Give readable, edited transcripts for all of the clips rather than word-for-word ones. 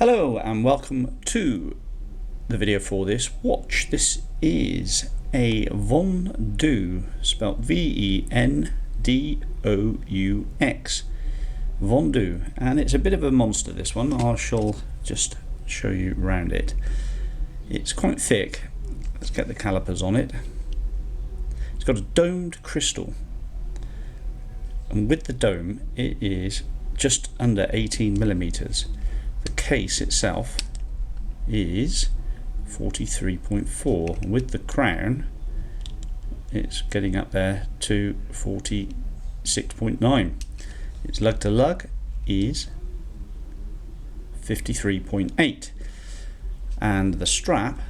Hello and welcome to the video for this watch. This is a VendouX, spelled VendouX, VendouX, and it's a bit of a monster, this one. I shall just show you around it. It's quite thick. Let's get the calipers on it. It's got a domed crystal, and with the dome it is just under 18 millimeters. The case itself is 43.4. With the crown it's getting up there to 46.9. Its lug to lug is 53.8, and the strap,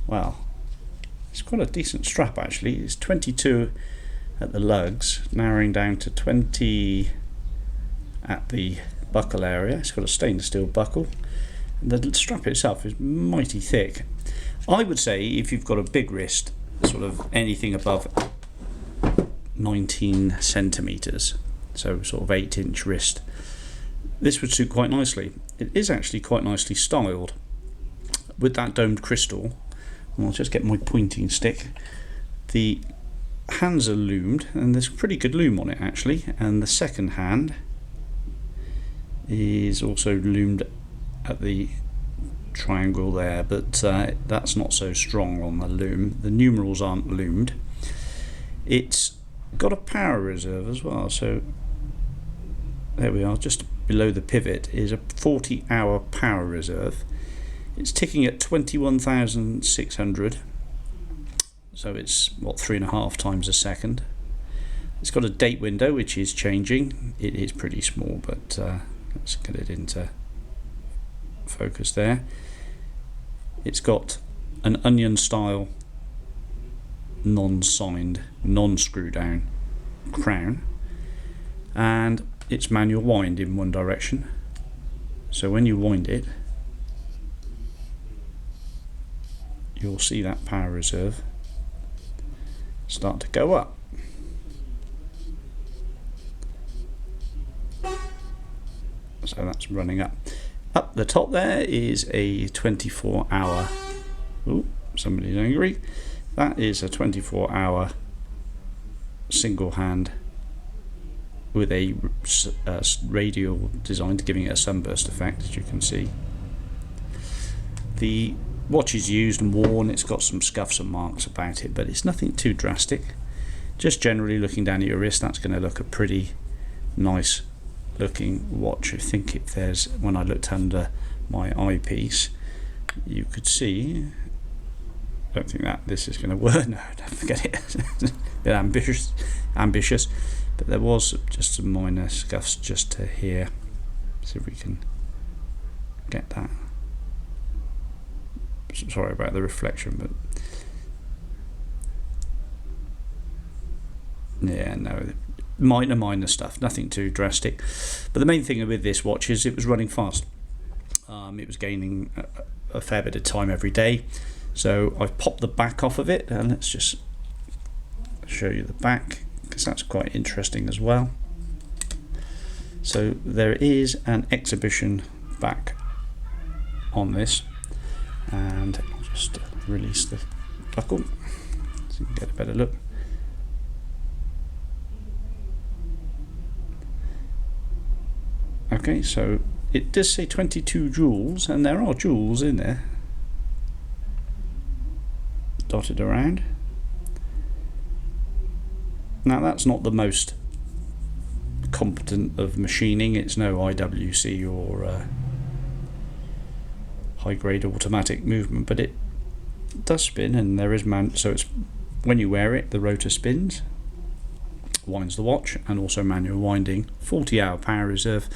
well, it's quite a decent strap actually. It's 22 at the lugs, narrowing down to 20 at the buckle area. It's got a stainless steel buckle. The strap itself is mighty thick. I would say if you've got a big wrist, sort of anything above 19 centimeters, so sort of 8-inch wrist, this would suit quite nicely. It is actually quite nicely styled with that domed crystal. I'll just get my pointing stick. The hands are loomed, and there's pretty good lume on it actually, and the second hand is also loomed at the triangle there, but that's not so strong on the lume. The numerals aren't loomed. It's got a power reserve as well, so there we are, just below the pivot is a 40-hour power reserve. It's ticking at 21,600, so it's what, 3.5 times a second. It's got a date window which is changing. It is pretty small, but let's get it into focus there. It's got an onion style non-signed, non-screw down crown, and it's manual wind in one direction. So when you wind it, you'll see that power reserve start to go up. So that's running up. Up the top there is a 24-hour. Oh, somebody's angry. That is a 24-hour single hand with a radial design, giving it a sunburst effect, as you can see. The watch is used and worn. It's got some scuffs and marks about it, but it's nothing too drastic. Just generally looking down at your wrist, that's going to look a pretty nice looking watch. I think if there's, when I looked under my eyepiece, you could see, I don't think that this is going to work. No, don't forget it. A bit ambitious, but there was just some minor scuffs just to here. See if we can get that. Sorry about the reflection, but yeah, no, minor stuff, nothing too drastic. But the main thing with this watch is it was running fast. It was gaining a fair bit of time every day, so I've popped the back off of it, and let's just show you the back, because that's quite interesting as well. So there is an exhibition back on this, and I'll just release the buckle so you can get a better look. Okay, so it does say 22 jewels, and there are jewels in there dotted around. Now that's not the most competent of machining. It's no IWC or high grade automatic movement, but it does spin, and there is so it's, when you wear it, the rotor spins, winds the watch, and also manual winding, 40-hour power reserve.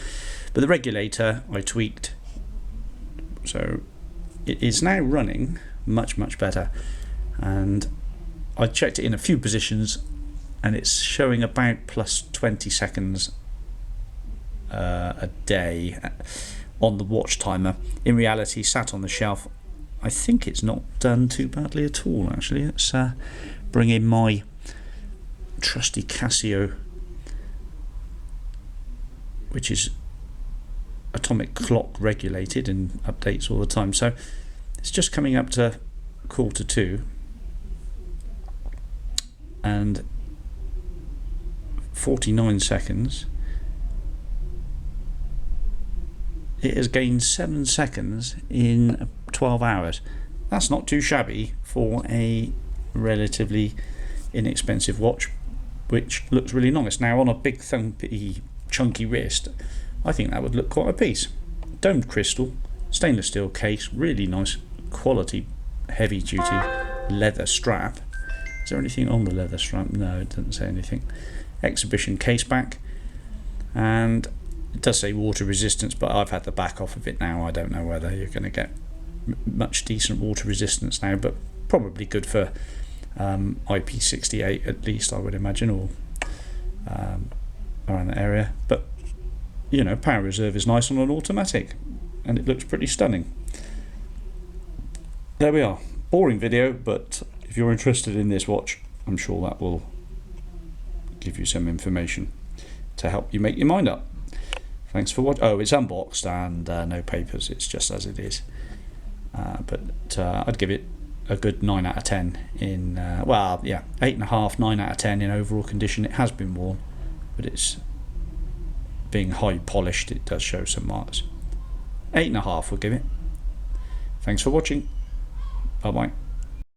But the regulator I tweaked, so it is now running much better, and I checked it in a few positions, and it's showing about plus 20 seconds a day on the watch timer. In reality, sat on the shelf, I think it's not done too badly at all actually. Let's bring in my trusty Casio, which is atomic clock regulated and updates all the time. So it's just coming up to 1:45 and 49 seconds. It has gained 7 seconds in 12 hours. That's not too shabby for a relatively inexpensive watch, which looks really nice. Now on a big thumpy chunky wrist, I think that would look quite a piece. Domed crystal, stainless steel case, really nice quality heavy duty leather strap. Is there anything on the leather strap? No, it doesn't say anything. Exhibition case back, and it does say water resistance, but I've had the back off of it now. I don't know whether you're going to get much decent water resistance now, but probably good for IP68 at least, I would imagine, or around that area. But you know, power reserve is nice on an automatic, and it looks pretty stunning. There we are. Boring video, but if you're interested in this watch, I'm sure that will give you some information to help you make your mind up. Thanks for watching. Oh, it's unboxed and no papers, it's just as it is. But I'd give it a good 9 out of 10 in, well, yeah, 8.5, 9 out of 10 in overall condition. It has been worn, but it's being high polished, it does show some marks. 8.5 we'll give it. Thanks for watching. Bye bye.